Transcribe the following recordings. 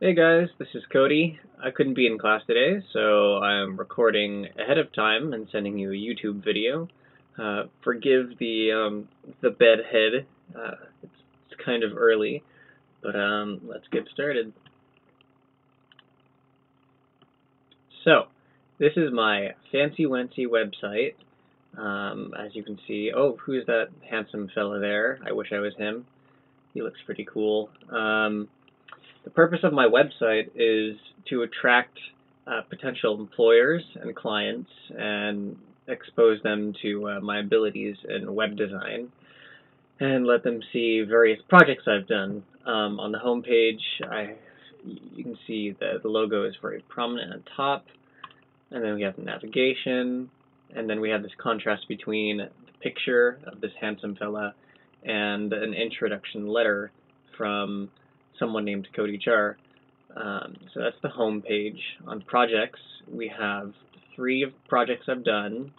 Hey guys, this is Cody. I couldn't be in class today, so I'm recording ahead of time and sending you a YouTube video. Forgive the bedhead. It's kind of early, but let's get started. So, this is my fancy-wancy website. As you can see, oh, who's that handsome fella there? I wish I was him. He looks pretty cool. The purpose of my website is to attract potential employers and clients and expose them to my abilities in web design and let them see various projects I've done. On the home page, you can see the logo is very prominent on top, and then we have the navigation, and then we have this contrast between the picture of this handsome fella and an introduction letter from someone named Cody Char. So that's the home page. On projects, we have 3 projects I've done.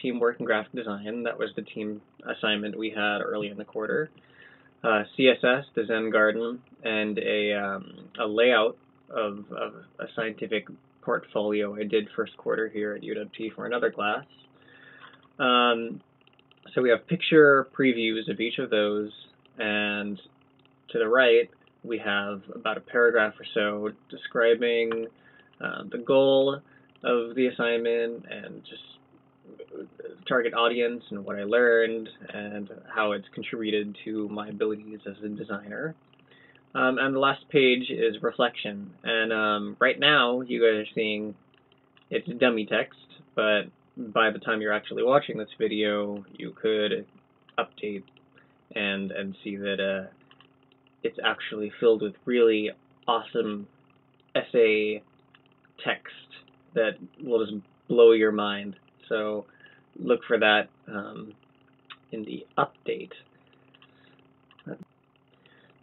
Teamwork and graphic design, that was the team assignment we had early in the quarter. CSS, the Zen Garden, and a layout of a scientific portfolio I did first quarter here at UWT for another class. So we have picture previews of each of those, and to the right we have about a paragraph or so describing the goal of the assignment and just target audience and what I learned and how it's contributed to my abilities as a designer. And the last page is reflection. And right now you guys are seeing it's dummy text, but by the time you're actually watching this video, you could update and see that it's actually filled with really awesome essay text that will just blow your mind. So look for that in the update.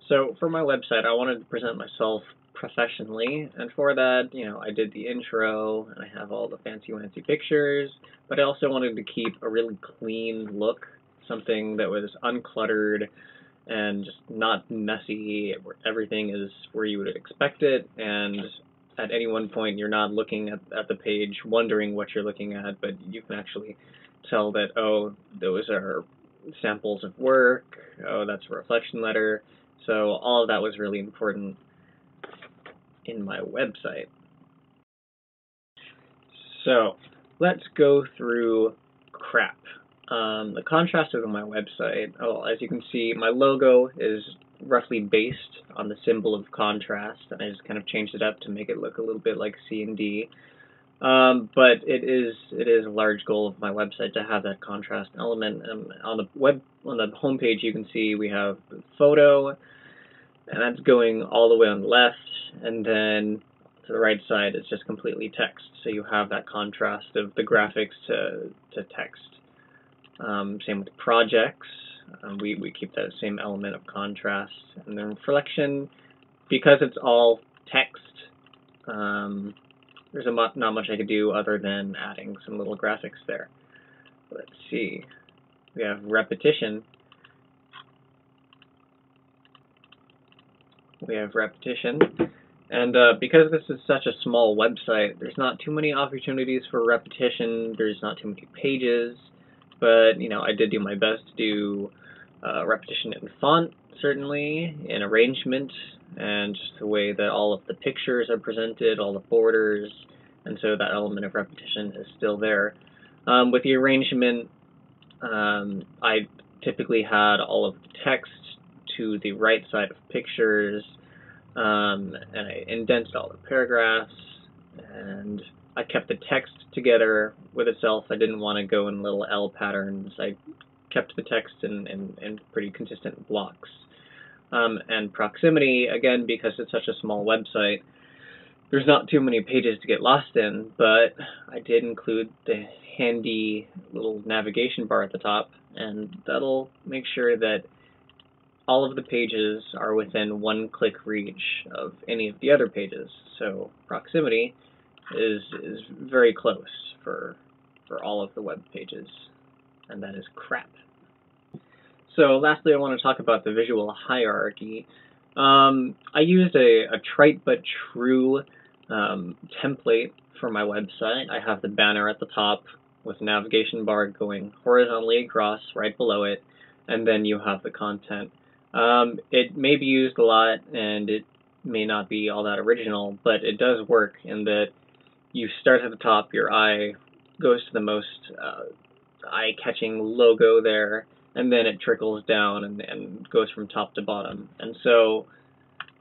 So for my website, I wanted to present myself professionally, and for that, I did the intro, and I have all the fancy-wancy pictures, but I also wanted to keep a really clean look, something that was uncluttered and just not messy, where everything is where you would expect it, and at any one point you're not looking at the page wondering what you're looking at, but you can actually tell that, oh, those are samples of work, oh, that's a reflection letter. So all of that was really important in my website. So let's go through crap. The contrast of my website, as you can see, my logo is roughly based on the symbol of contrast, and I just kind of changed it up to make it look a little bit like C and D. But it is a large goal of my website to have that contrast element. On the home page, you can see we have the photo, and that's going all the way on the left, and then to the right side it's just completely text. So you have that contrast of the graphics to text. Same with projects. We keep that same element of contrast. And then reflection, because it's all text, there's not much I could do other than adding some little graphics there. Let's see. We have repetition. And because this is such a small website, there's not too many opportunities for repetition. There's not too many pages, but I did do my best to do repetition in font, certainly, in arrangement, and just the way that all of the pictures are presented, all the borders, and so that element of repetition is still there. With the arrangement, I typically had all of the text to the right side of pictures, and I indented all the paragraphs, and I kept the text together with itself. I didn't want to go in little L patterns. I kept the text in pretty consistent blocks. And proximity, again, because it's such a small website, there's not too many pages to get lost in, but I did include the handy little navigation bar at the top, and that'll make sure that all of the pages are within one-click reach of any of the other pages. So proximity is very close for all of the web pages, and that is crap. So lastly, I want to talk about the visual hierarchy. I used a trite but true template for my website. I have the banner at the top with a navigation bar going horizontally across right below it, and then you have the content. It may be used a lot, and it may not be all that original, but it does work in that you start at the top, your eye goes to the most eye-catching logo there, and then it trickles down and goes from top to bottom. And so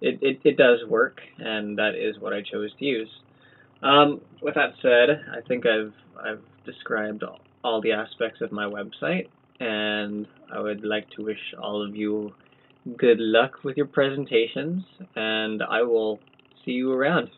it does work, and that is what I chose to use. With that said, I think I've described all the aspects of my website, and I would like to wish all of you good luck with your presentations, and I will see you around.